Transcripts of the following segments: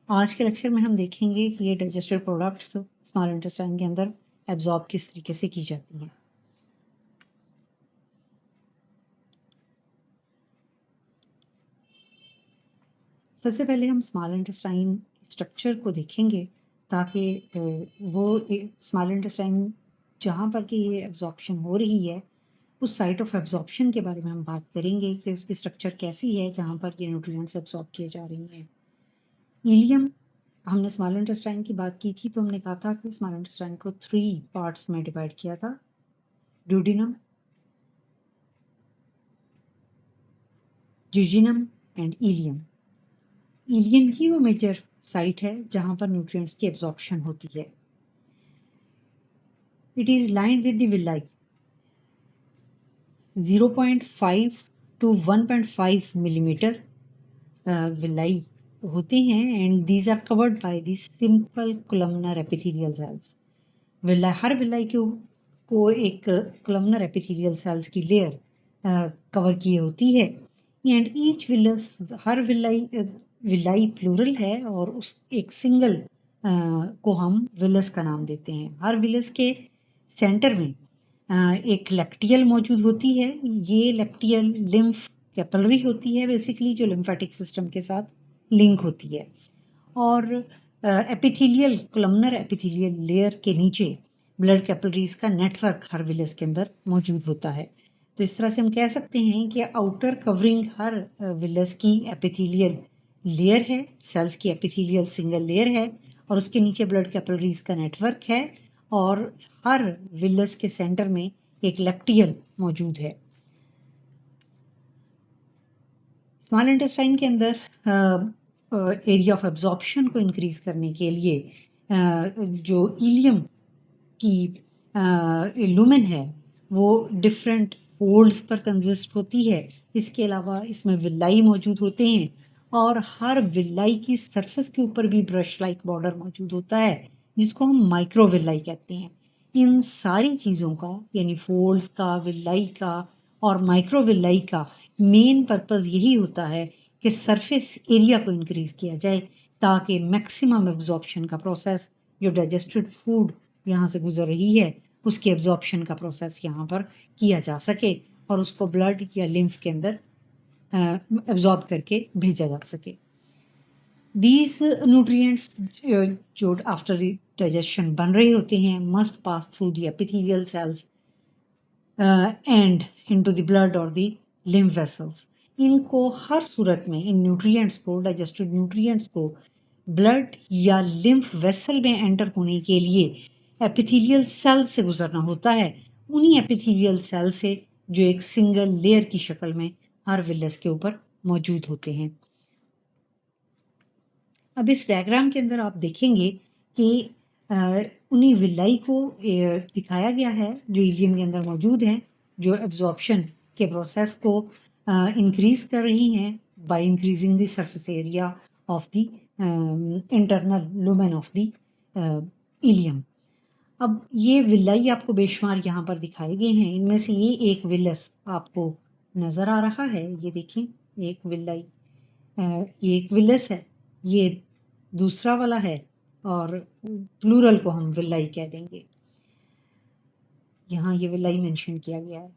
आज के लेक्चर में हम देखेंगे कि ये डाइजेस्टेड प्रोडक्ट्स स्मॉल इंटेस्टाइन के अंदर एब्जॉर्ब किस तरीके से की जाती हैं। सबसे पहले हम स्मॉल इंटेस्टाइन स्ट्रक्चर को देखेंगे ताकि वो स्मॉल इंटेस्टाइन जहाँ पर कि ये एब्जॉर्प्शन हो रही है उस साइट ऑफ एब्जॉर्प्शन के बारे में हम बात करेंगे कि उसकी स्ट्रक्चर कैसी है जहाँ पर ये न्यूट्रिएंट्स एब्जॉर्ब किए जा रही हैं। इलियम, हमने स्मॉल इंटेस्टाइन की बात की थी तो हमने कहा था कि स्मॉल इंटेस्टाइन को 3 पार्ट्स में डिवाइड किया था, ड्यूडेनम, जिजिनम एंड इलियम। इलियम ही वो मेजर साइट है जहाँ पर न्यूट्रिएंट्स की एब्जॉर्प्शन होती है। It is lined with the villi. 0.5 to 1.5 millimetre villi होते हैं and these are covered by the simple columnar epithelial cells. हर विलाई को एक कोलमनर एपिथेलियल सेल्स की लेयर कवर किए होती है एंड ईच विलस, हर विलाई प्लूरल है और उस एक सिंगल को हम विलस का नाम देते हैं। हर विलस के सेंटर में एक लेक्टियल मौजूद होती है। ये लेक्टियल लिम्फ कैपिलरी होती है बेसिकली, जो लिम्फेटिक सिस्टम के साथ लिंक होती है और एपिथेलियल कोलमनर एपिथेलियल लेयर के नीचे ब्लड कैपिलरीज का नेटवर्क हर विलस के अंदर मौजूद होता है। तो इस तरह से हम कह सकते हैं कि आउटर कवरिंग हर विलस की एपिथेलियल लेयर है, सेल्स की एपिथेलियल सिंगल लेयर है और उसके नीचे ब्लड कैपिलरीज का नेटवर्क है और हर विलस के सेंटर में एक लेक्टियल मौजूद है। स्मॉल इंटेस्टाइन के अंदर एरिया ऑफ एब्जॉर्प्शन को इंक्रीज करने के लिए जो इलियम की लुमेन है वो डिफरेंट फोल्ड्स पर कंसिस्ट होती है। इसके अलावा इसमें विलाई मौजूद होते हैं और हर विलाई की सरफेस के ऊपर भी ब्रश लाइक बॉर्डर मौजूद होता है जिसको हम माइक्रो विलाई कहते हैं। इन सारी चीज़ों का यानी फोल्ड्स का, विलाई का और माइक्रो विलाई का मेन पर्पस यही होता है कि सरफेस एरिया को इंक्रीज किया जाए ताकि मैक्सिमम एब्जॉर्प्शन का प्रोसेस, जो डाइजेस्टेड फूड यहाँ से गुजर रही है उसके एब्जॉर्प्शन का प्रोसेस यहाँ पर किया जा सके और उसको ब्लड या लिम्फ के अंदर एब्जॉर्ब करके भेजा जा सके। दीज न्यूट्रिएंट्स जो आफ्टर डाइजेशन बन रहे होते हैं must pass through the epithelial cells and into the blood और द लिम्फ वेसल्स। इनको हर सूरत में इन न्यूट्रिएंट्स को, डाइजेस्टेड न्यूट्रिएंट्स को ब्लड या लिम्फ वेसल में एंटर होने के लिए एपिथेलियल सेल से गुजरना होता है। उन्हीं एपिथेलियल सेल से जो एक सिंगल लेयर की शक्ल में हर विलस के ऊपर मौजूद होते हैं। अब इस डायग्राम के अंदर आप देखेंगे कि उन्हीं विलाई को दिखाया गया है जो इलियम के अंदर मौजूद हैं, जो एब्जॉर्प्शन के प्रोसेस को इंक्रीज कर रही हैं by increasing the surface area of the internal lumen of the ilium. अब ये विलाई आपको बेशुमार यहाँ पर दिखाए गए हैं। इनमें से ये एक विलस आपको नज़र आ रहा है, ये देखें, एक विलाई, ये एक विलस है, ये दूसरा वाला है और प्लूरल को हम विलाई कह देंगे। यहाँ ये विलाई मेंशन किया गया है।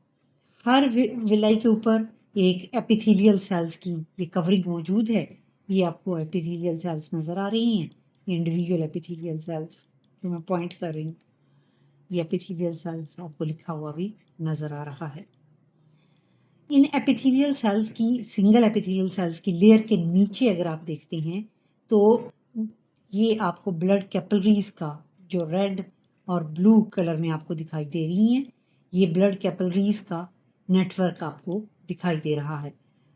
हर विलाई के ऊपर एक एपिथेलियल सेल्स की ये कवरिंग मौजूद है। ये आपको एपिथेलियल सेल्स नज़र आ रही हैं, इंडिविजुअल एपिथेलियल सेल्स जो मैं पॉइंट कर रही हूँ। ये एपिथेलियल सेल्स आपको लिखा हुआ भी नज़र आ रहा है। इन एपिथेलियल सेल्स की, सिंगल एपिथेलियल सेल्स की लेयर के नीचे अगर आप देखते हैं तो ये आपको ब्लड कैपिलरीज का जो रेड और ब्लू कलर में आपको दिखाई दे रही हैं, ये ब्लड कैपिलरीज का नेटवर्क आपको दिखाई दे रहा है।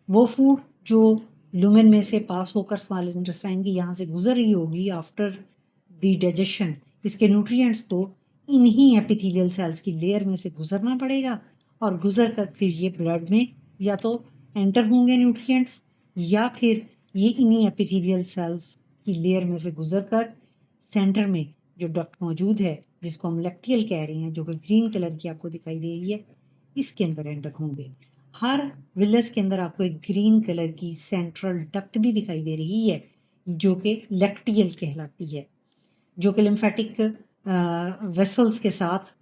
वो फूड जो लुमेन में से पास होकर स्मॉल इंटेस्टाइन की यहाँ से गुजर रही होगी आफ्टर द डाइजेशन, इसके न्यूट्रिएंट्स को इन्हीं एपिथेलियल सेल्स की लेयर में से गुजरना पड़ेगा और गुजर कर फिर ये ब्लड में या तो एंटर होंगे न्यूट्रिएंट्स या फिर ये इन्हीं एपिथेलियल सेल्स की लेयर में से गुजर कर सेंटर में जो डक्ट मौजूद है जिसको हम लेक्टियल कह रहे हैं, जो कि ग्रीन कलर की आपको दिखाई दे रही है, इसके अंदर एंटर होंगे। हर विलस के अंदर आपको एक ग्रीन कलर की सेंट्रल डक्ट भी दिखाई दे रही है। जो कि लैक्टियल कहलाती है, जो कि लिम्फेटिक वेसल्स के साथ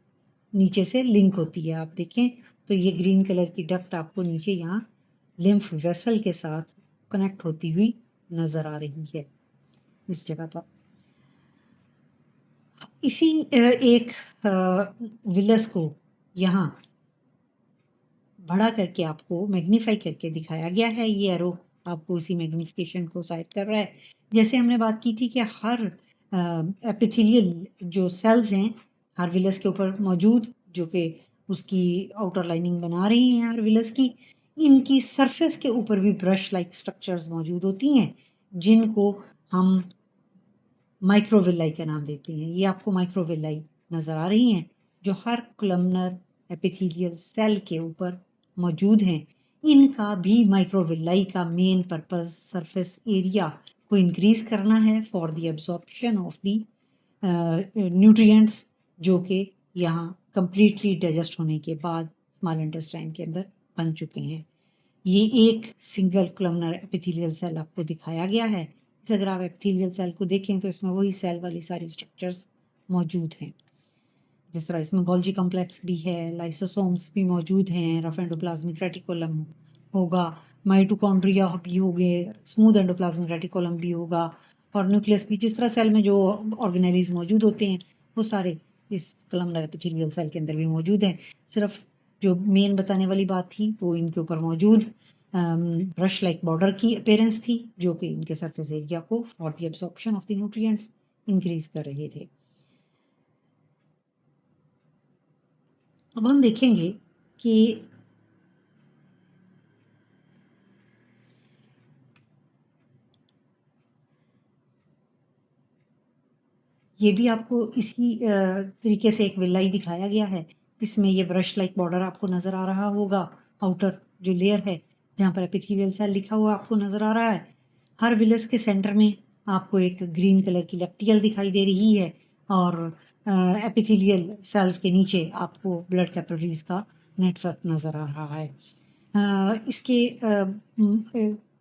नीचे से लिंक होती है। आप देखें तो ये ग्रीन कलर की डक्ट आपको नीचे यहाँ लिम्फ वेसल के साथ कनेक्ट होती हुई नज़र आ रही है इस जगह पर। इसी एक विलस को यहाँ बड़ा करके आपको मैग्नीफाई करके दिखाया गया है। ये एरो आपको इसी मैग्नीफिकेशन को साइड कर रहा है। जैसे हमने बात की थी कि हर एपिथेलियल जो सेल्स हैं हर विलस के ऊपर मौजूद, जो कि उसकी आउटर लाइनिंग बना रही हैं हर विलस की, इनकी सरफेस के ऊपर भी ब्रश लाइक स्ट्रक्चर्स मौजूद होती हैं, जिनको हम माइक्रोविलाई का नाम देते हैं। ये आपको माइक्रोविलाई नज़र आ रही हैं, जो हर कोलमनर एपिथेलियल सेल के ऊपर मौजूद हैं। इनका भी माइक्रोविलाई का मेन पर्पस सरफेस एरिया को इंक्रीज़ करना है for the absorption of the nutrients, जो कि यहाँ कंप्लीटली डाइजेस्ट होने के बाद स्मॉल इंटेस्टाइन के अंदर बन चुके हैं। ये एक सिंगल कोलमनर एपिथेलियल सेल आपको दिखाया गया है। जैसे अगर आप एपिथेलियल सेल को देखें तो इसमें वही सेल वाली सारी स्ट्रक्चर्स मौजूद हैं। जिस तरह इसमें गोल्जी कॉम्प्लेक्स भी है, लाइसोसोम्स भी मौजूद हैं, रफ एंडोप्लाज्मिक रेटिकुलम होगा, माइटोकॉन्ड्रिया भी होंगे, स्मूथ एंडोप्लाज्मिक रेटिकुलम भी होगा, और न्यूक्लियस भी। जिस तरह सेल में जो ऑर्गेनेलीज मौजूद होते हैं वो सारे इस कोलमनर एपिथेलियल सेल के अंदर भी मौजूद हैं। सिर्फ जो मेन बताने वाली बात थी वो इनके ऊपर मौजूद ब्रश लाइक बॉर्डर की अपीयरेंस थी, जो कि इनके सरफेस एरिया को for the absorption of the nutrients increase कर रहे थे। अब हम देखेंगे कि ये भी आपको इसी तरीके से एक विलाई दिखाया गया है। इसमें ये ब्रश लाइक बॉर्डर आपको नज़र आ रहा होगा, आउटर जो लेयर है जहाँ पर एपिथेलियल सेल लिखा हुआ आपको नज़र आ रहा है। हर विलस के सेंटर में आपको एक ग्रीन कलर की लैक्टियल दिखाई दे रही है, और एपिथेलियल सेल्स के नीचे आपको ब्लड कैपिलरीज का नेटवर्क नज़र आ रहा है। इसके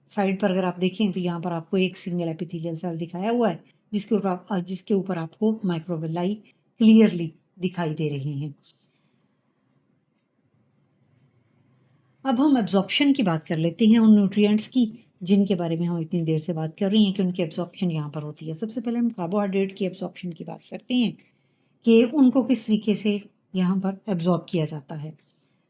साइड पर अगर आप देखें तो यहाँ पर आपको एक सिंगल एपिथेलियल सेल दिखाया हुआ है, जिसके ऊपर आपको माइक्रोविलाई क्लियरली दिखाई दे रहे हैं। अब हम एब्जॉर्प्शन की बात कर लेते हैं उन न्यूट्रिएंट्स की जिनके बारे में हम इतनी देर से बात कर रहे हैं कि उनकी एब्जॉर्प्शन यहाँ पर होती है। सबसे पहले हम कार्बोहाइड्रेट की एब्जॉर्प्शन की बात करते हैं कि उनको किस तरीके से यहाँ पर एब्जॉर्ब किया जाता है।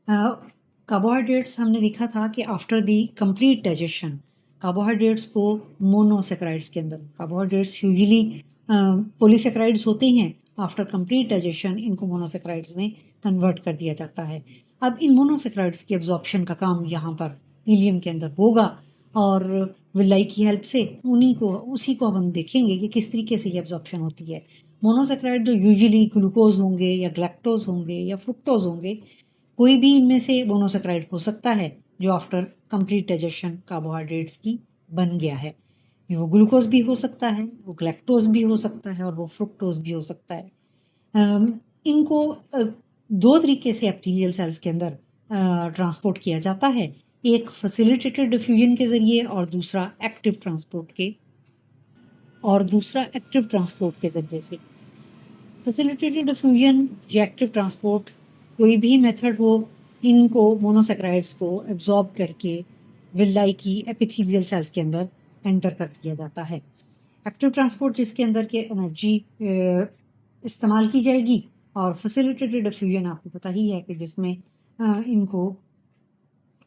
कार्बोहाइड्रेट्स हमने देखा था कि after the complete digestion carbohydrates को मोनोसेक्राइड्स के अंदर, कार्बोहाइड्रेट्स यूजुअली पॉलीसेक्राइड्स होते हैं, आफ्टर कंप्लीट डाइजेशन इनको मोनोसेक्राइड्स में कन्वर्ट कर दिया जाता है। अब इन मोनोसेक्राइड्स की एब्जॉर्प्शन का काम यहाँ पर हीलियम के अंदर होगा, और विलाई की हेल्प से उसी को हम देखेंगे कि किस तरीके से ये एब्जॉर्प्शन होती है। मोनोसेक्राइड जो यूजुअली ग्लूकोज होंगे या ग्लैक्टोज होंगे या फ्रुक्टोज होंगे, कोई भी इनमें से मोनोसेक्राइड हो सकता है जो आफ्टर कंप्लीट डाइजेशन कार्बोहाइड्रेट्स की बन गया है। वो ग्लूकोज भी हो सकता है, वो ग्लैक्टोज भी हो सकता है, और वो फ्रुक्टोज भी हो सकता है। इनको दो तरीके से एपिथेलियल सेल्स के अंदर ट्रांसपोर्ट किया जाता है, एक फैसिलिटेटेड डिफ्यूजन के ज़रिए और दूसरा एक्टिव ट्रांसपोर्ट के ज़रिए से। फैसिलिटेटेड डिफ्यूजन या एक्टिव ट्रांसपोर्ट कोई भी मेथड हो, इनको मोनोसेक्राइड्स को एब्जॉर्ब करके विलाई की एपिथेलियल सेल्स के अंदर एंटर कर दिया जाता है। एक्टिव ट्रांसपोर्ट जिसके अंदर के एनर्जी इस्तेमाल की जाएगी, और फैसिलिटेटेड डिफ्यूजन आपको पता ही है कि जिसमें इनको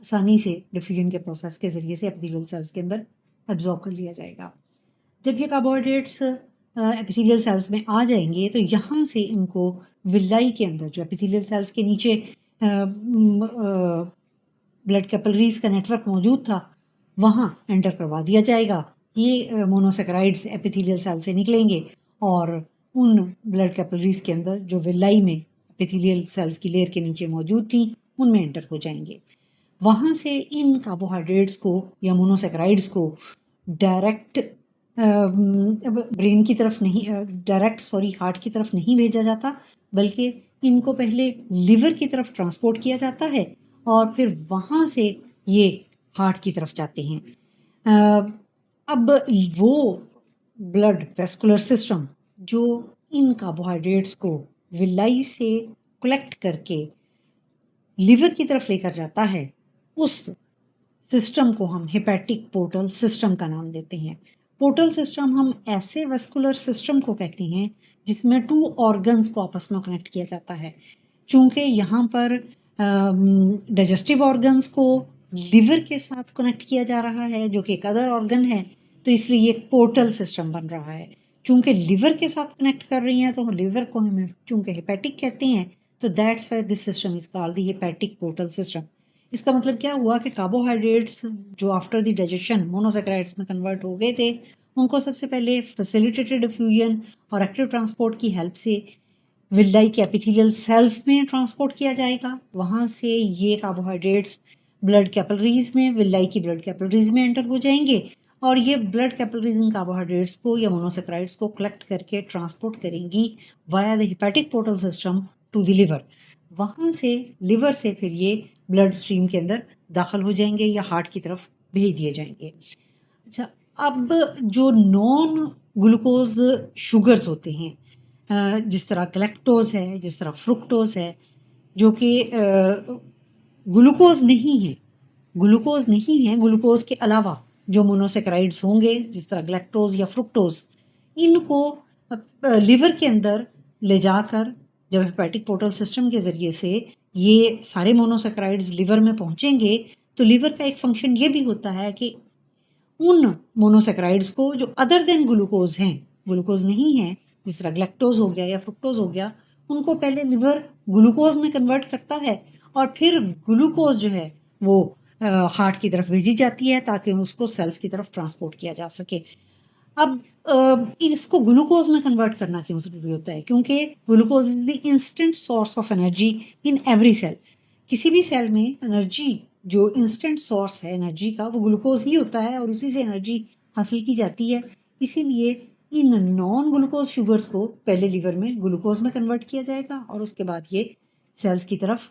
आसानी से डिफ्यूजन के प्रोसेस के ज़रिए से एपिथेलियल सेल्स के अंदर एब्जॉर्ब कर लिया जाएगा। जब ये कार्बोहाइड्रेट्स एपिथेलियल सेल्स में आ जाएंगे तो यहाँ से इनको विलाई के अंदर जो एपिथेलियल सेल्स के नीचे ब्लड कैपिलरीज का नेटवर्क मौजूद था वहाँ एंटर करवा दिया जाएगा। ये मोनोसेक्राइड्स एपिथेलियल सेल से निकलेंगे और उन ब्लड कैपिलरीज के अंदर जो विलाई में एपिथेलियल सेल्स की लेयर के नीचे मौजूद थी उनमें एंटर हो जाएंगे। वहाँ से इन कार्बोहाइड्रेट्स को या मोनोसेक्राइड्स को डायरेक्ट ब्रेन की तरफ नहीं, हार्ट की तरफ नहीं भेजा जाता, बल्कि इनको पहले लिवर की तरफ ट्रांसपोर्ट किया जाता है और फिर वहाँ से ये हार्ट की तरफ जाते हैं। अब वो ब्लड वेस्कुलर सिस्टम जो इन कार्बोहाइड्रेट्स को विलाई से कलेक्ट करके लिवर की तरफ लेकर जाता है, उस सिस्टम को हम हेपेटिक पोर्टल सिस्टम का नाम देते हैं। पोर्टल सिस्टम हम ऐसे वेस्कुलर सिस्टम को कहते हैं जिसमें टू ऑर्गन्स को आपस में कनेक्ट किया जाता है। चूंकि यहाँ पर डाइजेस्टिव ऑर्गन्स को लिवर के साथ कनेक्ट किया जा रहा है जो कि एक अदर ऑर्गन है, तो इसलिए ये पोर्टल सिस्टम बन रहा है। चूंकि लिवर के साथ कनेक्ट कर रही हैं तो लिवर को हम चूंकि हेपेटिक कहते हैं, तो that's why this system is called the hepatic portal system. इसका मतलब क्या हुआ कि कार्बोहाइड्रेट्स जो आफ्टर द डाइजेशन मोनोसेक्राइड्स में कन्वर्ट हो गए थे, उनको सबसे पहले फैसिलिटेटेड डिफ्यूजन और एक्टिव ट्रांसपोर्ट की हेल्प से विलाई के एपिथेलियल सेल्स में ट्रांसपोर्ट किया जाएगा। वहाँ से ये कार्बोहाइड्रेट्स ब्लड कैपिलरीज में, विलाई की ब्लड कैपिलरीज में एंटर हो जाएंगे और ये ब्लड कैपिलरीज इन कार्बोहाइड्रेट्स को या मोनोसेक्राइड्स को कलेक्ट करके ट्रांसपोर्ट करेंगी via the hepatic portal system to the liver. वहाँ से लिवर से फिर ये ब्लड स्ट्रीम के अंदर दाखिल हो जाएंगे या हार्ट की तरफ भेज दिए जाएंगे। अच्छा, अब जो नॉन ग्लूकोज शुगर्स होते हैं, जिस तरह गैलेक्टोज है, जिस तरह फ्रुक्टोज है, जो कि ग्लूकोज नहीं है, ग्लूकोज के अलावा जो मोनोसेक्राइड्स होंगे जिस तरह गैलेक्टोज या फ्रुक्टोज, इनको लिवर के अंदर ले जाकर जब हेपेटिक पोर्टल सिस्टम के ज़रिए से ये सारे मोनोसेक्राइड्स लिवर में पहुंचेंगे, तो लिवर का एक फंक्शन ये भी होता है कि उन मोनोसेक्राइड्स को जो अदर देन ग्लूकोज हैं, ग्लूकोज नहीं है, जिस तरह ग्लैक्टोज हो गया या फ्रुक्टोज हो गया, उनको पहले लिवर ग्लूकोज में कन्वर्ट करता है और फिर ग्लूकोज जो है वो हार्ट की तरफ भेजी जाती है ताकि उसको सेल्स की तरफ ट्रांसपोर्ट किया जा सके। अब इसको ग्लूकोज में कन्वर्ट करना क्यों ज़रूरी होता है? क्योंकि glucose is the instant source of energy in every cell. किसी भी सेल में एनर्जी जो इंस्टेंट सोर्स है एनर्जी का, वो ग्लूकोज ही होता है और उसी से एनर्जी हासिल की जाती है। इसीलिए इन नॉन ग्लूकोज शुगर्स को पहले लिवर में ग्लूकोज में कन्वर्ट किया जाएगा और उसके बाद ये सेल्स की तरफ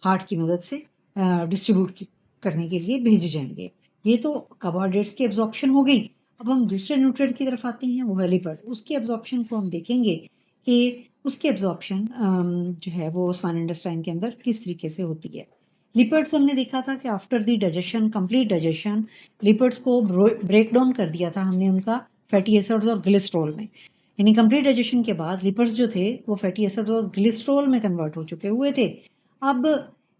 हार्ट की मदद से डिस्ट्रीब्यूट करने के लिए भेजे जाएंगे। ये तो कार्बोहाइड्रेट्स की एब्जॉर्प्शन हो गई। अब हम दूसरे न्यूट्रिएंट की तरफ आते हैं, वो है लिपिड। उसकी एब्जॉर्प्शन को हम देखेंगे कि उसकी एब्जॉर्प्शन जो है वो स्मॉल इंटेस्टाइन के अंदर किस तरीके से होती है। लिपिड्स हमने देखा था कि after the digestion, complete digestion, lipids को ब्रेक डाउन कर दिया था हमने उनका फैटी एसिड्स और ग्लिसरॉल में। यानी कंप्लीट डाइजेशन के बाद लिपिड्स जो थे वो फैटी एसिड्स और ग्लिसरॉल में कन्वर्ट हो चुके हुए थे। अब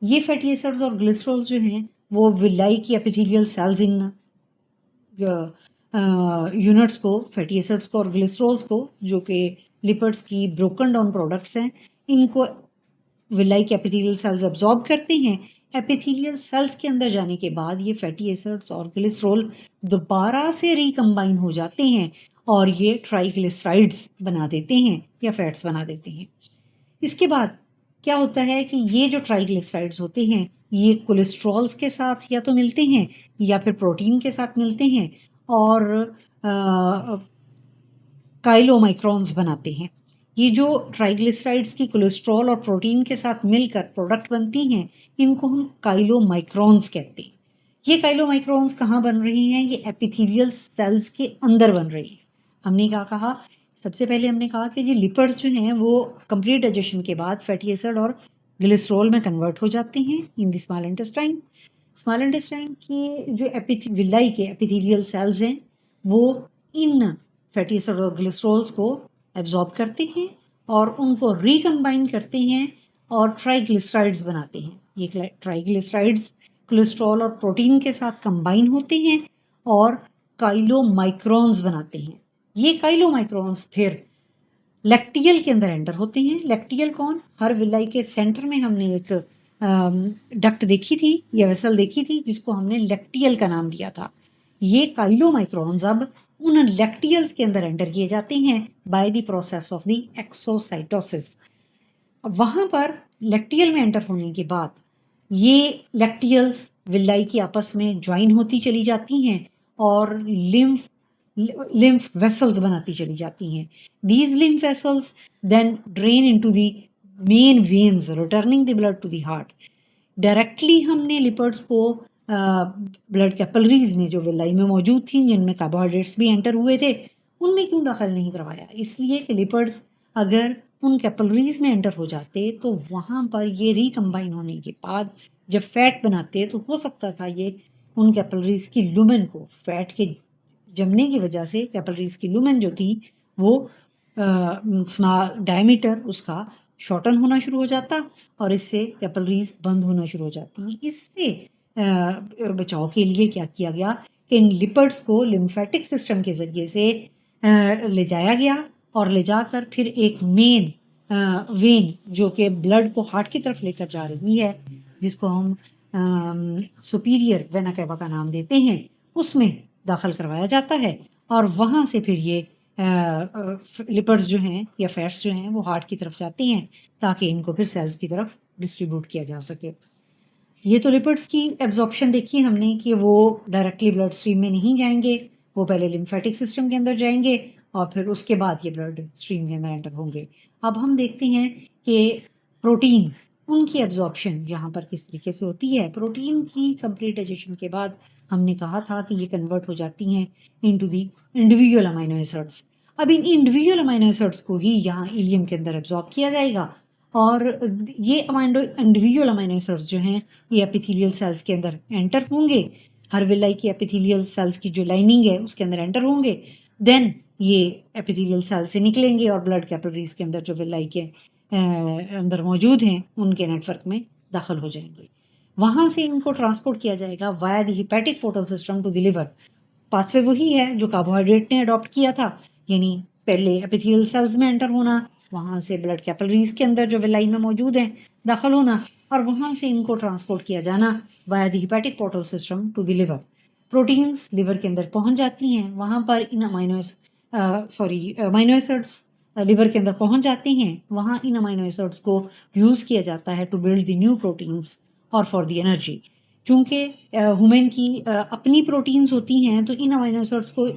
ये फैटी एसिड्स और ग्लिसरॉल जो हैं वो विलाई की एपिथेलियल सेल्स इन यूनिट्स को, फैटी एसिड्स को और ग्लिसरॉल्स को, जो कि लिपिड्स की ब्रोकन डाउन प्रोडक्ट्स हैं, इनको विलाई के एपिथेलियल सेल्स अब्जॉर्ब करते हैं। एपिथेलियल सेल्स के अंदर जाने के बाद ये फैटी एसिड्स और ग्लिसरॉल दोबारा से रिकम्बाइन हो जाते हैं और ये ट्राइग्लिसराइड्स बना देते हैं या फैट्स बना देते हैं। इसके बाद क्या होता है कि ये जो ट्राइग्लिसराइड्स होते हैं ये कोलेस्ट्रॉल्स के साथ या तो मिलते हैं या फिर प्रोटीन के साथ मिलते हैं और काइलोमाइक्रॉन्स बनाते हैं। ये जो ट्राइग्लिसराइड्स की कोलेस्ट्रॉल और प्रोटीन के साथ मिलकर प्रोडक्ट बनती हैं, इनको हम काइलोमाइक्रॉन्स कहते हैं। ये काइलोमाइक्रॉन्स कहाँ बन रही हैं? ये एपिथेलियल सेल्स के अंदर बन रही है। हमने क्या कहा? सबसे पहले हमने कहा कि ये लिपिड्स जो हैं वो कंप्लीट डाइजेशन के बाद फैटी एसिड और ग्लिसरॉल में कन्वर्ट हो जाते हैं in the small intestine. Small intestine की जो विलाई के एपिथेलियल सेल्स हैं वो इन फैटी एसिड और ग्लिसरॉल्स को एब्जॉर्ब करते हैं और उनको रिकम्बाइन करते हैं और ट्राइग्लिसराइड्स बनाते हैं। ये ट्राइग्लिसराइड्स कोलेस्ट्रॉल और प्रोटीन के साथ कंबाइन होते हैं और काइलोमाइक्रॉन्स बनाते हैं। ये काइलोमाइक्रॉन्स फिर लैक्टियल के अंदर एंटर होते हैं। लैक्टियल कौन? हर विलाई के सेंटर में हमने एक डक्ट देखी थी या वेसल देखी थी जिसको हमने लैक्टियल का नाम दिया था। ये काइलोमाइक्रॉन्स अब उन लैक्टियल्स के अंदर एंटर किए जाते हैं by the process of the exocytosis. वहाँ पर लैक्टियल में एंटर होने के बाद ये लैक्टियल्स विलाई की आपस में ज्वाइन होती चली जाती हैं और लिम्फ वेसल्स बनाती चली जाती हैं। These lymph vessels then drain into the main veins, returning the blood to the heart. Directly हमने लिपिड्स को ब्लड कैपिलरीज में जो विलाई में मौजूद थी, जिनमें कार्बोहाइड्रेट्स भी एंटर हुए थे, उनमें क्यों दाखिल नहीं करवाया? इसलिए कि लिपिड्स अगर उन कैपिलरीज़ में एंटर हो जाते तो वहाँ पर ये रिकम्बाइन होने के बाद जब फैट बनाते तो हो सकता था ये उन कैपिलरीज़ की लुमेन को, फैट के जमने की वजह से कैपिलरीज़ की लुमेन जो थी वो डायमीटर उसका शॉर्टन होना शुरू हो जाता और इससे कैपिलरीज़ बंद होना शुरू हो जाती। इससे बचाव के लिए क्या किया गया कि इन लिपिड्स को लिम्फेटिक सिस्टम के ज़रिए से ले जाया गया और ले जाकर फिर एक मेन वेन जो कि ब्लड को हार्ट की तरफ लेकर जा रही है, जिसको हम सुपीरियर वेना कैवा का नाम देते हैं, उसमें दाखिल करवाया जाता है और वहाँ से फिर ये लिपिड्स जो हैं या फैट्स जो हैं वो हार्ट की तरफ जाती हैं ताकि इनको फिर सेल्स की तरफ डिस्ट्रीब्यूट किया जा सके। ये तो लिपिड्स की एब्जॉर्प्शन देखी हमने कि वो डायरेक्टली ब्लड स्ट्रीम में नहीं जाएंगे, वो पहले लिम्फेटिक सिस्टम के अंदर जाएंगे और फिर उसके बाद ये ब्लड स्ट्रीम के अंदर एंटर होंगे। अब हम देखते हैं कि प्रोटीन उनकी एब्जॉर्प्शन यहाँ पर किस तरीके से होती है। प्रोटीन की कंप्लीट डाइजेशन के बाद हमने कहा था कि ये कन्वर्ट हो जाती हैं into the individual amino acids. अब इन इंडिविजुअल अमाइनो एसिड्स को ही यहाँ इलियम के अंदर एब्जॉर्ब किया जाएगा और ये इंडिविजुअल अमाइनो एसिड्स जो हैं ये एपिथेलियल सेल्स के अंदर एंटर होंगे। हर विलाई की एपिथेलियल सेल्स की जो लाइनिंग है उसके अंदर एंटर होंगे, देन ये एपिथेलियल सेल से निकलेंगे और ब्लड कैपिलरीज के अंदर जो विलाई के अंदर मौजूद हैं उनके नेटवर्क में दाखिल हो जाएंगे। वहाँ से इनको ट्रांसपोर्ट किया जाएगा via the hepatic portal system to the liver. Pathway वही है जो कार्बोहाइड्रेट ने अडॉप्ट किया था, यानी पहले एपिथेलियल सेल्स में एंटर होना, वहाँ से ब्लड कैपिलरीज के अंदर जो विलाई में मौजूद हैं दाखिल होना और वहाँ से इनको ट्रांसपोर्ट किया जाना via the hepatic portal system to the liver. Proteins liver के अंदर पहुँच जाती हैं, वहाँ पर इन अमाइनो एसिड्स लिवर के अंदर पहुँच जाते हैं, वहाँ इन अमाइनो एसिड्स को यूज़ किया जाता है to build the new proteins और फॉर द एनर्जी। चूँकि ह्यूमन की अपनी प्रोटीन्स होती हैं तो इन अमाइनो एसिड्स को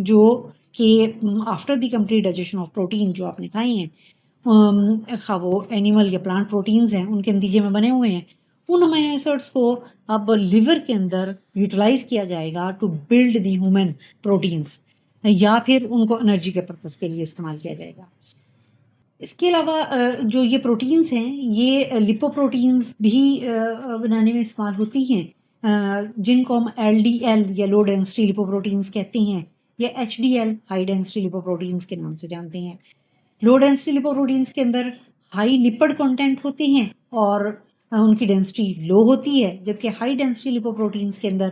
जो कि after the complete digestion of protein जो आपने खाए हैं, खा वो एनिमल या प्लांट प्रोटीन्स हैं उनके नतीजे में बने हुए हैं, उन अमाइनो एसिड्स को अब लिवर के अंदर यूटिलाइज किया जाएगा to build the human proteins या फिर उनको एनर्जी के पर्पज़ के लिए इस्तेमाल किया जाएगा। इसके अलावा जो ये प्रोटीन्स हैं ये लिपोप्रोटीन्स भी बनाने में इस्तेमाल होती हैं, जिनको हम एलडीएल या लो डेंसिटी लिपोप्रोटीन्स कहते हैं या एचडीएल हाई डेंसिटी लिपोप्रोटीन्स के नाम से जानते हैं। लो डेंसिटी लिपोप्रोटीन्स के अंदर हाई लिपिड कंटेंट होते हैं और उनकी डेंसिटी लो होती है, जबकि हाई डेंसिटी लिपोप्रोटीन्स के अंदर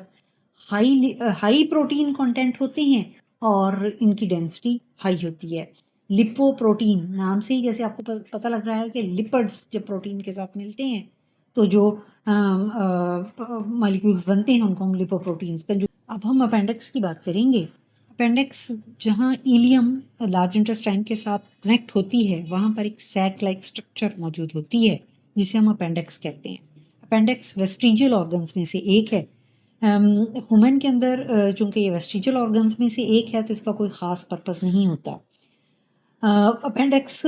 हाई प्रोटीन कंटेंट होते हैं और इनकी डेंसिटी हाई होती है। लिपोप्रोटीन नाम से ही जैसे आपको पता लग रहा है कि लिपिड्स जब प्रोटीन के साथ मिलते हैं तो जो मॉलिक्यूल्स बनते हैं उनको हम लिपोप्रोटीन्स का। अब हम अपेंडिक्स की बात करेंगे। अपेंडिक्स जहाँ इलियम लार्ज इंटेस्टाइन के साथ कनेक्ट होती है वहाँ पर एक सैक लाइक स्ट्रक्चर मौजूद होती है जिसे हम अपेंडिक्स कहते हैं। अपेंडिक्स वेस्टिजियल ऑर्गन्स में से एक है। ह्यूमन के अंदर चूँकि ये वेस्टिजियल ऑर्गन्स में से एक है तो इसका कोई ख़ास पर्पस नहीं होता। Appendix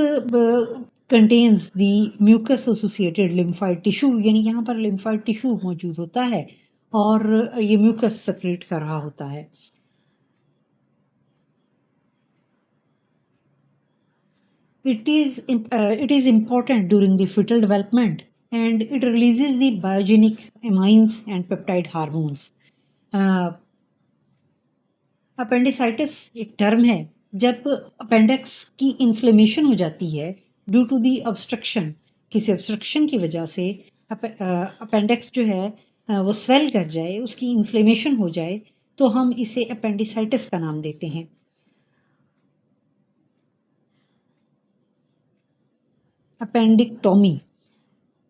contains the mucus associated lymphoid tissue, यानी यहाँ पर लिम्फाइड टिश्यू मौजूद होता है और ये म्यूकस सेक्रेट कर रहा होता है। It is important during the fetal development and it releases the biogenic amines and peptide hormones. Appendicitis एक टर्म है जब अपेंडिक्स की इन्फ्लेमेशन हो जाती है ड्यू टू दी ऑब्स्ट्रक्शन, किसी ऑब्स्ट्रक्शन की वजह से अपेंडिक्स जो है वो स्वेल कर जाए, उसकी इन्फ्लेमेशन हो जाए तो हम इसे अपेंडिसाइटिस का नाम देते हैं। अपेंडिक्टोमी,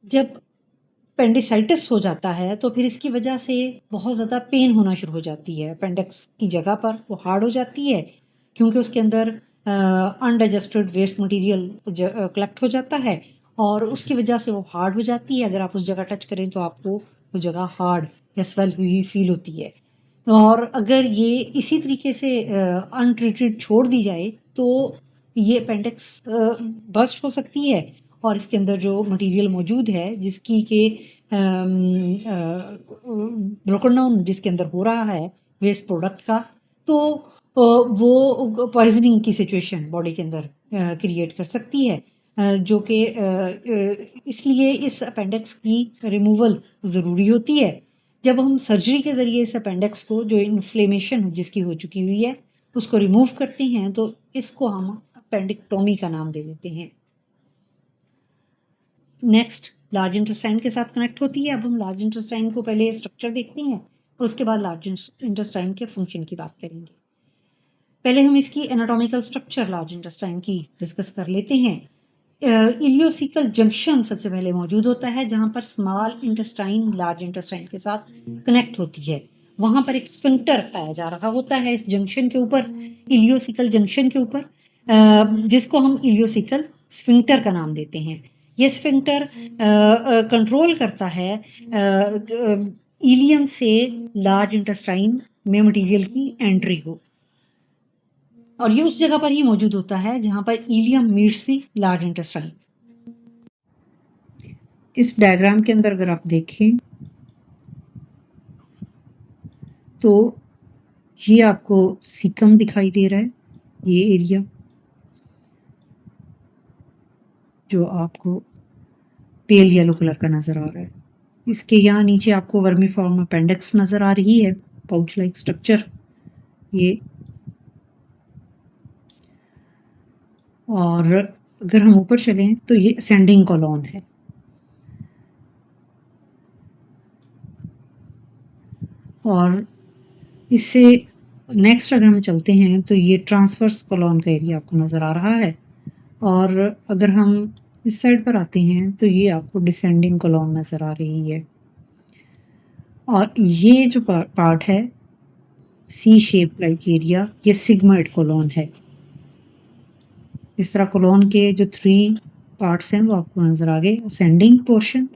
जब अपेंडिसाइटिस हो जाता है तो फिर इसकी वजह से बहुत ज़्यादा पेन होना शुरू हो जाती है। अपेंडिक्स की जगह पर वो हार्ड हो जाती है क्योंकि उसके अंदर अनडाइजेस्टेड वेस्ट मटेरियल कलेक्ट हो जाता है और उसकी वजह से वो हार्ड हो जाती है। अगर आप उस जगह टच करें तो आपको वो जगह हार्ड या स्वेल हुई फील होती है और अगर ये इसी तरीके से अनट्रीटेड छोड़ दी जाए तो ये अपेंडिक्स बस्ट हो सकती है और इसके अंदर जो मटेरियल मौजूद है जिसकी के ब्रोकन डाउन जिसके अंदर हो रहा है वेस्ट प्रोडक्ट का, तो वो पॉइजनिंग की सिचुएशन बॉडी के अंदर क्रिएट कर सकती है, जो कि इसलिए इस अपेंडिक्स की रिमूवल ज़रूरी होती है। जब हम सर्जरी के ज़रिए इस अपेंडिक्स को, जो इन्फ्लेमेशन जिसकी हो चुकी हुई है, उसको रिमूव करते हैं, तो इसको हम अपेंडिक्टोमी का नाम दे देते हैं। नेक्स्ट लार्ज इंटेस्टाइन के साथ कनेक्ट होती है। अब हम लार्ज इंटेस्टाइन को पहले स्ट्रक्चर देखते हैं और उसके बाद लार्ज इंटेस्टाइन के फंक्शन की बात करेंगे। पहले हम इसकी एनाटॉमिकल स्ट्रक्चर लार्ज इंटेस्टाइन की डिस्कस कर लेते हैं। इलियोसिकल जंक्शन सबसे पहले मौजूद होता है, जहाँ पर स्मॉल इंटेस्टाइन लार्ज इंटेस्टाइन के साथ कनेक्ट होती है। वहाँ पर एक स्फिंक्टर पाया जा रहा होता है इस जंक्शन के ऊपर, इलियोसिकल जंक्शन के ऊपर, जिसको हम इलियोसिकल स्फिंक्टर का नाम देते हैं। ये स्फिंक्टर कंट्रोल करता है इलियम से लार्ज इंटेस्टाइन में मटेरियल की एंट्री हो, और ये उस जगह पर ही मौजूद होता है जहां पर ileum meets the large intestine. इस डायग्राम के अंदर अगर आप देखें तो ये आपको सीकम दिखाई दे रहा है, ये एरिया जो आपको पेल येलो कलर का नज़र आ रहा है। इसके यहाँ नीचे आपको वर्मीफॉर्म अपेंडिक्स नज़र आ रही है, पाउच लाइक स्ट्रक्चर ये। और अगर हम ऊपर चलें तो ये असेंडिंग कॉलोन है, और इससे नेक्स्ट अगर हम चलते हैं तो ये ट्रांसवर्स कॉलोन का एरिया आपको नज़र आ रहा है। और अगर हम इस साइड पर आते हैं तो ये आपको डिसेंडिंग कॉलोन नज़र आ रही है। और ये जो पार्ट है सी शेप लाइक एरिया, ये सिग्मॉइड कॉलोन है। इस तरह कॉलोन के जो 3 पार्ट्स हैं वो आपको नज़र आ गए। असेंडिंग पोर्शन,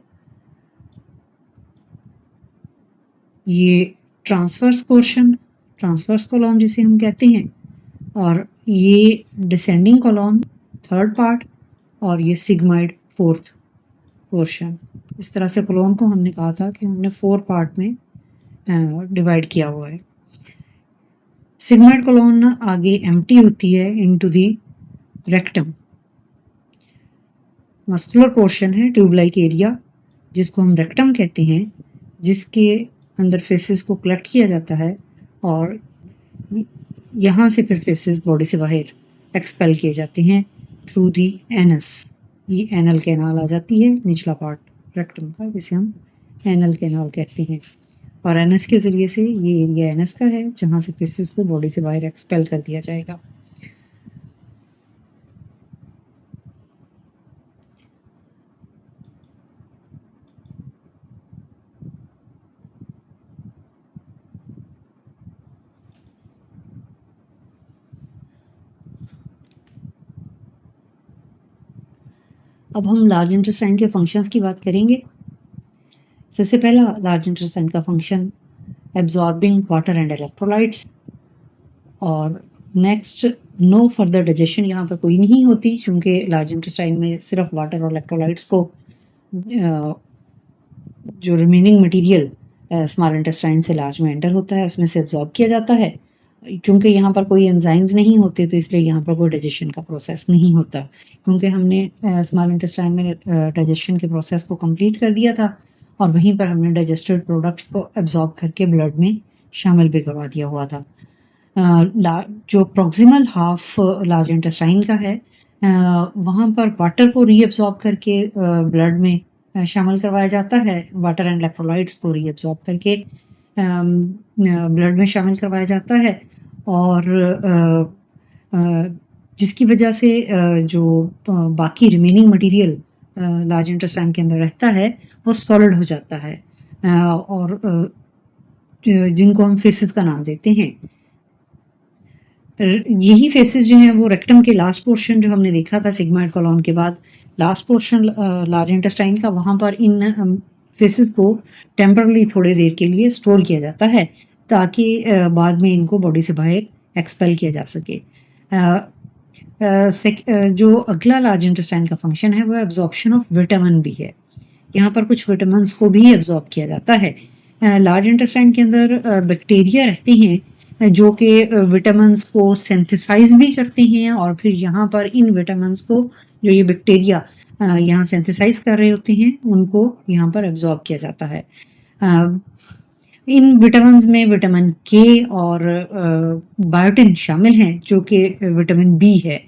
ये ट्रांसवर्स पोर्शन, ट्रांसवर्स कॉलोन जिसे हम कहते हैं, और ये डिसेंडिंग कॉलोन 3rd पार्ट, और ये सिग्मॉइड 4th पोर्शन। इस तरह से कॉलोन को हमने कहा था कि हमने 4 पार्ट में डिवाइड किया हुआ है। सिग्मॉइड कॉलोन आगे एम्प्टी होती है into the rectum. Muscular portion है ट्यूब लाइक एरिया जिसको हम रेक्टम कहते हैं, जिसके अंदर फेसेस को कलेक्ट किया जाता है और यहाँ से फिर फेसेस बॉडी से बाहर एक्सपेल किए जाते हैं थ्रू दी एनस। ये एनल कैनाल आ जाती है, निचला पार्ट रेक्टम का, जिसे हम एनल कैनाल कहते हैं। और एनस के ज़रिए से ये एरिया एनस का है जहाँ से फेसेस को बॉडी से बाहर एक्सपेल कर दिया जाएगा। अब हम लार्ज इंटेस्टाइन के फंक्शंस की बात करेंगे। सबसे पहला लार्ज इंटेस्टाइन का function absorbing water and electrolytes, और नेक्स्ट नो फर्दर डाइजेशन यहाँ पर कोई नहीं होती, क्योंकि लार्ज इंटेस्टाइन में सिर्फ वाटर और इलेक्ट्रोलाइट्स को जो रिमेनिंग मटेरियल स्मॉल इंटेस्टाइन से लार्ज में एंटर होता है उसमें से एब्जॉर्ब किया जाता है। क्योंकि यहाँ पर कोई एंजाइम्स नहीं होते तो इसलिए यहाँ पर कोई डाइजेशन का प्रोसेस नहीं होता, क्योंकि हमने स्मॉल इंटेस्टाइन में डाइजेशन के प्रोसेस को कंप्लीट कर दिया था और वहीं पर हमने डाइजेस्टेड प्रोडक्ट्स को एब्जॉर्ब करके ब्लड में शामिल भी करवा दिया हुआ था। जो प्रॉक्सिमल हाफ लार्ज इंटेस्टाइन का है, वहाँ पर वाटर को रीअब्जॉर्ब करके ब्लड में शामिल करवाया जाता है, वाटर एंड इलेक्ट्रोलाइट्स को रीअब्जॉर्ब करके ब्लड में शामिल करवाया जाता है, और जिसकी वजह से जो बाकी रिमेनिंग मटेरियल लार्ज इंटेस्टाइन के अंदर रहता है वो सॉलिड हो जाता है, और जिनको हम फेसेस का नाम देते हैं। यही फेसेस जो हैं वो रेक्टम के लास्ट पोर्शन जो हमने देखा था सिग्मॉइड कॉलोन के बाद, लास्ट पोर्शन लार्ज इंटेस्टाइन का, वहाँ पर इन फेसेस को टेम्परली थोड़ी देर के लिए स्टोर किया जाता है ताकि बाद में इनको बॉडी से बाहर एक्सपेल किया जा सके। जो अगला लार्ज इंटेस्टाइन का फंक्शन है वो एब्जॉर्प्शन ऑफ विटामिन भी है। यहाँ पर कुछ विटामिन्स को भी एब्जॉर्ब किया जाता है। लार्ज इंटेस्टाइन के अंदर बैक्टीरिया रहते हैं जो कि विटामिन्स को सिंथेसाइज भी करते हैं और फिर यहाँ पर इन विटामिन्स को जो ये बैक्टीरिया यहाँ सिंथेसाइज कर रहे होते हैं उनको यहाँ पर एब्जॉर्ब किया जाता है। इन विटामिन्स में विटामिन के और बायोटिन शामिल हैं जो कि विटामिन बी है।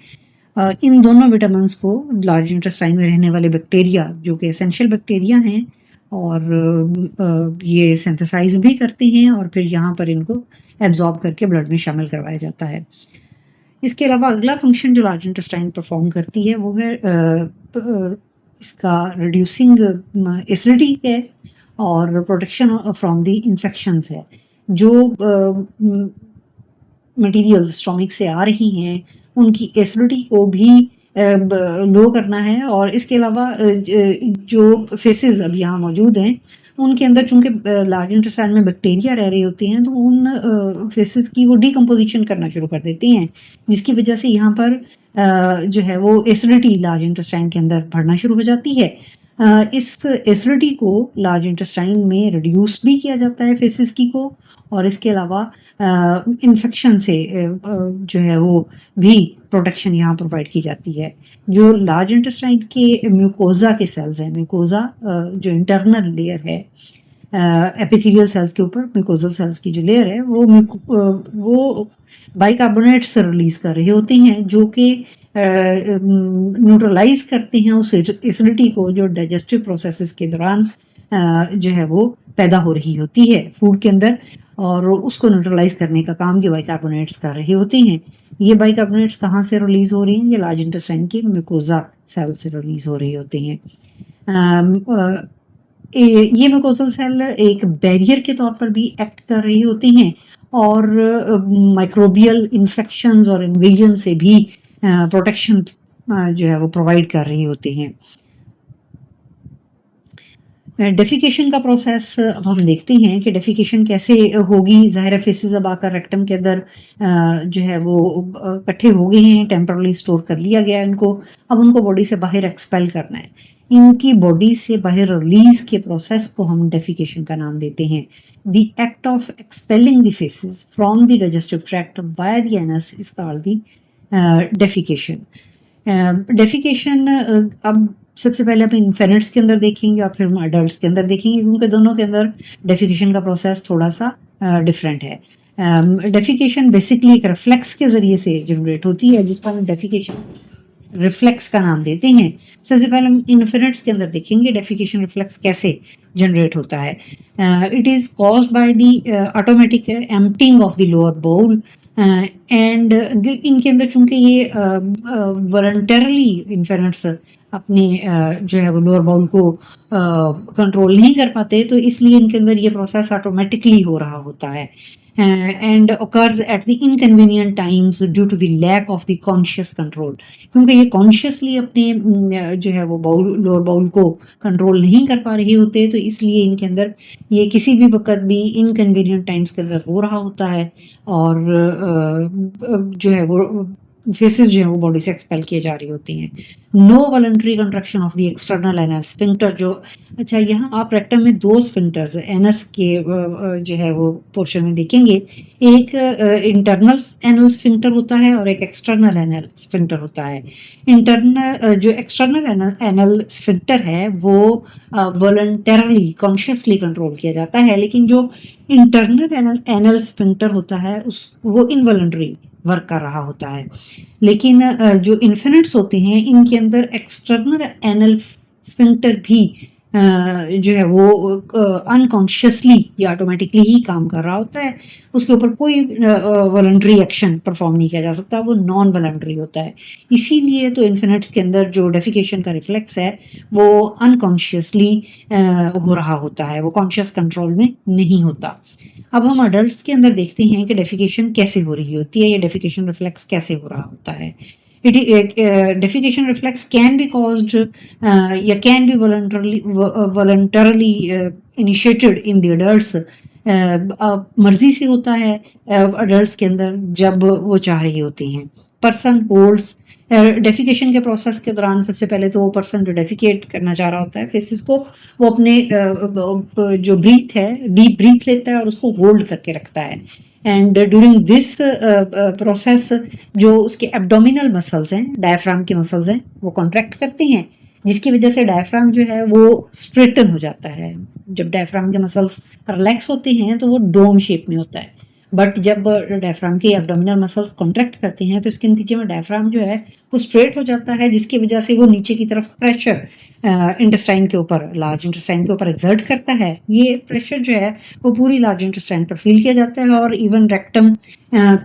इन दोनों विटामिन्स को लार्ज इंटेस्टाइन में रहने वाले बैक्टीरिया जो कि एसेंशियल बैक्टीरिया हैं और ये सिंथेसाइज भी करते हैं और फिर यहाँ पर इनको एब्जॉर्ब करके ब्लड में शामिल करवाया जाता है। इसके अलावा अगला फंक्शन जो लार्ज इंटेस्टाइन परफॉर्म करती है वो है इसका रिड्यूसिंग एसिडिटी है और प्रोटेक्शन फ्रॉम द इन्फेक्शंस है। जो मटेरियल्स स्टोमिक से आ रही हैं उनकी एसिडिटी को भी लो करना है और इसके अलावा जो फेसेस अब यहाँ मौजूद हैं उनके अंदर चूंकि लार्ज इंटेस्टाइन में बैक्टीरिया रह रही होती हैं तो उन फेसेस की वो डिकम्पोजिशन करना शुरू कर देती हैं जिसकी वजह से यहाँ पर जो है वो एसिडिटी लार्ज इंटेस्टाइन के अंदर बढ़ना शुरू हो जाती है। इस एसिडिटी को लार्ज इंटेस्टाइन में रिड्यूस भी किया जाता है फेसेस की को और इसके अलावा इन्फेक्शन से जो है वो भी प्रोटेक्शन यहाँ प्रोवाइड की जाती है। जो लार्ज इंटेस्टाइन के म्यूकोजा के सेल्स हैं, म्यूकोजा जो इंटरनल लेयर है एपिथेलियल सेल्स के ऊपर म्यूकोजल सेल्स की जो लेयर है वो बाइकार्बोनेट्स रिलीज कर रहे होते हैं जो कि न्यूट्रलाइज करते हैं उस एसिडिटी को जो डाइजेस्टिव प्रोसेसेस के दौरान जो है वो पैदा हो रही होती है फूड के अंदर और उसको न्यूट्रलाइज करने का काम ये बाइकार्बोनेट्स कर रहे होते हैं। ये बाइकार्बोनेट्स कहाँ से रिलीज हो रही हैं? ये लार्ज इंटेस्टाइन के म्यूकोजा सेल से रिलीज हो रहे होते हैं। ये म्यूकोजल सेल एक बैरियर के तौर पर भी एक्ट कर रहे होते हैं और माइक्रोबियल इन्फेक्शंस और इन्वेजन से भी प्रोटेक्शन जो है वो प्रोवाइड कर रहे होते हैं। डेफिकेशन का प्रोसेस अब हम देखते हैं कि डेफिकेशन कैसे होगी। ज़ाहिर है फेसेस अब आकर रेक्टम के अंदर जो है वो इकट्ठे हो गए हैं, टेम्परली स्टोर कर लिया गया है इनको, अब उनको बॉडी से बाहर एक्सपेल करना है। इनकी बॉडी से बाहर रिलीज के प्रोसेस को हम डेफिकेशन का नाम देते हैं। The act of expelling the faces from the digestive tract by the anus is called the defecation. Defecation अब सबसे पहले हम इन्फेनेट्स के अंदर देखेंगे और फिर हम अडल्ट के अंदर देखेंगे क्योंकि दोनों के अंदर डेफिकेशन का प्रोसेस थोड़ा सा डिफरेंट है। डेफिकेशन बेसिकली एक रिफ्लेक्स के ज़रिए से जनरेट होती है जिसको हम डेफिकेशन रिफ्लेक्स का नाम देते हैं। सबसे पहले हम इन्फेनेट्स के अंदर देखेंगे डेफिकेशन रिफ्लेक्स कैसे जनरेट होता है। It is caused by the automatic emptying of the lower bowel and इनके अंदर चूंकि ये वॉलंटरली इन्फेनेट्स अपने जो है वो लोअर बाउल को कंट्रोल नहीं कर पाते तो इसलिए इनके अंदर ये प्रोसेस ऑटोमेटिकली हो रहा होता है and occurs at the inconvenient times due to the lack of the conscious control। क्योंकि ये कॉन्शियसली अपने जो है वो बाउल लोअर बाउल को कंट्रोल नहीं कर पा रहे होते तो इसलिए इनके अंदर ये किसी भी वक्त भी इनकन्वीनियंट टाइम्स के अंदर हो रहा होता है और जो है वो फेसेस जो है वो बॉडी से एक्सपेल किए जा रही होती हैं। No voluntary contraction of the external anal sphincter जो अच्छा यहाँ आप रेक्टम में दो स्फिंक्टर्स एनस के जो है वो पोर्शन में देखेंगे। एक इंटरनल एनल स्फिंक्टर होता है और एक एक्सटर्नल एनल स्फिंक्टर होता है। इंटरनल जो एक्सटर्नल एनल स्फिंक्टर है वो वॉलंटरली कॉन्शियसली कंट्रोल किया जाता है लेकिन जो इंटरनल एनल स्फिंक्टर होता है उस वो इनवॉलंटरी वर्क कर रहा होता है। लेकिन जो इन्फिनिट्स होते हैं इनके अंदर एक्सटर्नल एनल स्फिंक्टर भी जो है वो अनकॉन्शियसली या ऑटोमेटिकली ही काम कर रहा होता है। उसके ऊपर कोई वॉलंटरी एक्शन परफॉर्म नहीं किया जा सकता, वो नॉन वॉलंटरी होता है। इसीलिए तो इन्फिनिट्स के अंदर जो डेफिकेशन का रिफ्लेक्स है वो अनकॉन्शियसली हो रहा होता है, वो कॉन्शियस कंट्रोल में नहीं होता। अब हम अडल्ट्स के अंदर देखते हैं कि डेफिकेशन कैसे हो रही होती है या डेफिकेशन रिफ्लेक्स कैसे हो रहा होता है। Defecation reflex can be caused या can be voluntarily initiated in the adults। मर्जी से होता है adults के अंदर जब वो चाह रही होती हैं। पर्सन होल्ड्स डेफिकेशन के प्रोसेस के दौरान सबसे पहले तो वो पर्सन जो डेफिकेट करना चाह रहा होता है फेसिस को वो अपने जो ब्रीथ है डीप ब्रीथ लेता है और उसको होल्ड करके रखता है। एंड ड्यूरिंग दिस प्रोसेस जो उसके एब्डोमिनल मसल्स हैं, डायफ्राम के मसल्स हैं, वो कॉन्ट्रैक्ट करते हैं, जिसकी वजह से डायफ्राम जो है वो स्ट्रेटन हो जाता है। जब डायफ्राम के मसल्स रिलैक्स होते हैं तो वो डोम शेप में होता है, बट जब डायफ्राम के एब्डोमिनल मसल्स कॉन्ट्रैक्ट करते हैं तो इसके नतीजे में डायफ्राम जो है वो स्ट्रेट हो जाता है, जिसकी वजह से वो नीचे की तरफ प्रेशर इंटेस्टाइन के ऊपर, लार्ज इंटेस्टाइन के ऊपर एक्सर्ट करता है। ये प्रेशर जो है वो पूरी लार्ज इंटेस्टाइन पर फील किया जाता है और इवन रेक्टम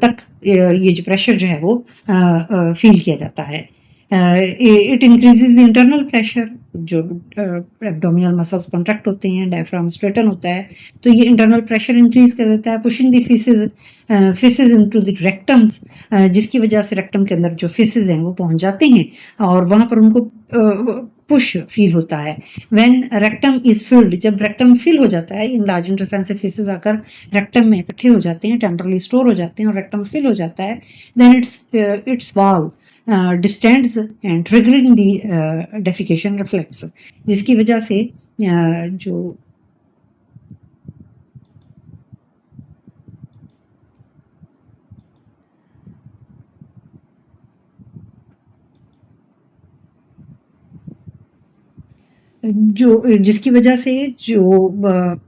तक ये जो प्रेशर जो है वो फील किया जाता है। It increases the internal pressure. जो एब्डोमिनल मसल्स कॉन्ट्रैक्ट होते हैं, डायफ्राम स्ट्रेटन होता है, तो ये इंटरनल प्रेशर इंक्रीज कर देता है, pushing the faces into the रेक्टम्स, जिसकी वजह से रेक्टम के अंदर जो फेसेस हैं वो पहुंच जाते हैं और वहां पर उनको पुश फील होता है। व्हेन रेक्टम इज फिल्ड, जब रेक्टम फिल हो जाता है, इन लार्ज इंटेस्टाइन से फेसेस आकर रेक्टम में इकट्ठे हो जाते हैं, टेम्परली स्टोर हो जाते हैं और रेक्टम फिल हो जाता है, then its wall distends and triggering the defecation reflex, जिसकी वजह से जो जिसकी वजह से जो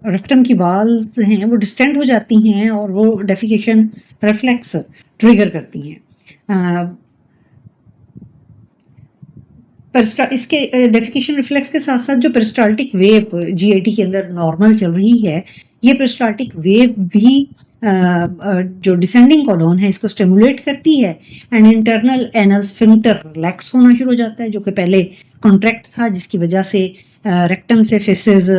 रेक्टम की वाल्स हैं वो डिस्टेंड हो जाती हैं और वो डेफिकेशन रिफ्लेक्स ट्रिगर करती हैं। इसके डेफिकेशन रिफ्लेक्स के साथ साथ जो पेरिस्टाल्टिक वेव जीआईटी के अंदर नॉर्मल चल रही है, ये पेरिस्टाल्टिक वेव भी जो डिसेंडिंग कॉलोन है इसको स्टिमुलेट करती है and internal anal sphincter relax होना शुरू हो जाता है, जो कि पहले कॉन्ट्रैक्ट था, जिसकी वजह से रेक्टम से फेसेस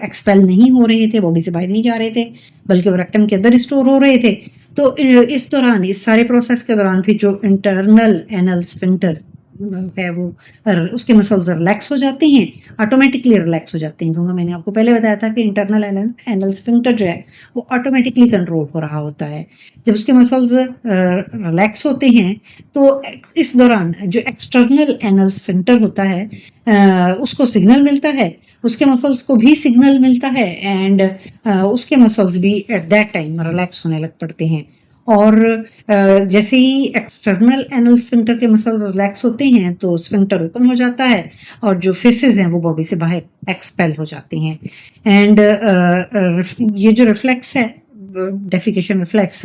एक्सपेल नहीं हो रहे थे, बॉडी से बाहर नहीं जा रहे थे, बल्कि वो रेक्टम के अंदर स्टोर हो रहे थे। तो इस दौरान, इस सारे प्रोसेस के दौरान फिर जो इंटरनल एनल स्फिंक्टर है वो उसके मसल्स रिलैक्स हो जाते हैं, ऑटोमेटिकली रिलैक्स हो जाते हैं, क्योंकि मैंने आपको पहले बताया था कि इंटरनल एनल स्फिंक्टर जो है वो ऑटोमेटिकली कंट्रोल हो रहा होता है। जब उसके मसल्स रिलैक्स होते हैं तो इस दौरान जो एक्सटर्नल एनल स्फिंक्टर होता है उसको सिग्नल मिलता है, उसके मसल्स को भी सिग्नल मिलता है एंड उसके मसल्स भी एट दैट टाइम रिलैक्स होने लग पड़ते हैं। और जैसे ही एक्सटर्नल एनल स्फिंक्टर के मसल्स रिलैक्स होते हैं तो स्फिंक्टर ओपन हो जाता है और जो फेसेस हैं वो बॉडी से बाहर एक्सपेल हो जाते हैं। एंड ये जो रिफ्लेक्स है, डेफिकेशन रिफ्लेक्स,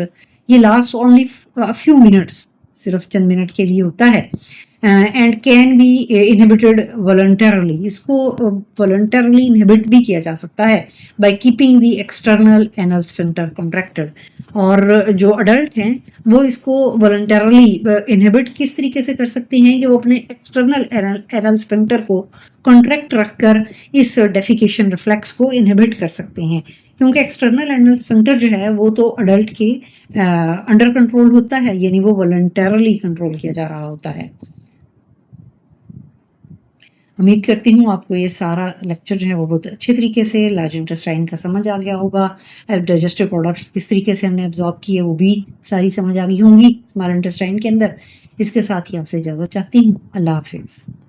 ये last only a few minutes, सिर्फ चंद मिनट के लिए होता है and can be inhibited voluntarily. इसको वॉलंटरली इनहिबिट भी किया जा सकता है by keeping the external anal sphincter contracted. और जो अडल्ट हैं वो इसको वॉलंटरली इनहिबिट किस तरीके से कर सकते हैं कि वो अपने एक्सटर्नल एनल स्फिंक्टर को कॉन्ट्रैक्ट रखकर इस डेफिकेशन रिफ्लेक्स को इनहिबिट कर सकते हैं, क्योंकि एक्सटर्नल एनल स्फिंक्टर जो है वो तो अडल्ट के अंडर कंट्रोल होता है, यानी वो वॉलंटरली कंट्रोल किया जा रहा होता है। उम्मीद करती हूँ आपको ये सारा लेक्चर जो है वो बहुत अच्छे तरीके से लार्ज इंटेस्टाइन का समझ आ गया होगा। डाइजेस्टिव प्रोडक्ट्स किस तरीके से हमने एब्जॉर्ब किए वो भी सारी समझ आ गई होंगी स्मॉल इंटेस्टाइन के अंदर। इसके साथ ही आपसे इजाज़त चाहती हूँ। अल्लाह हाफिज़।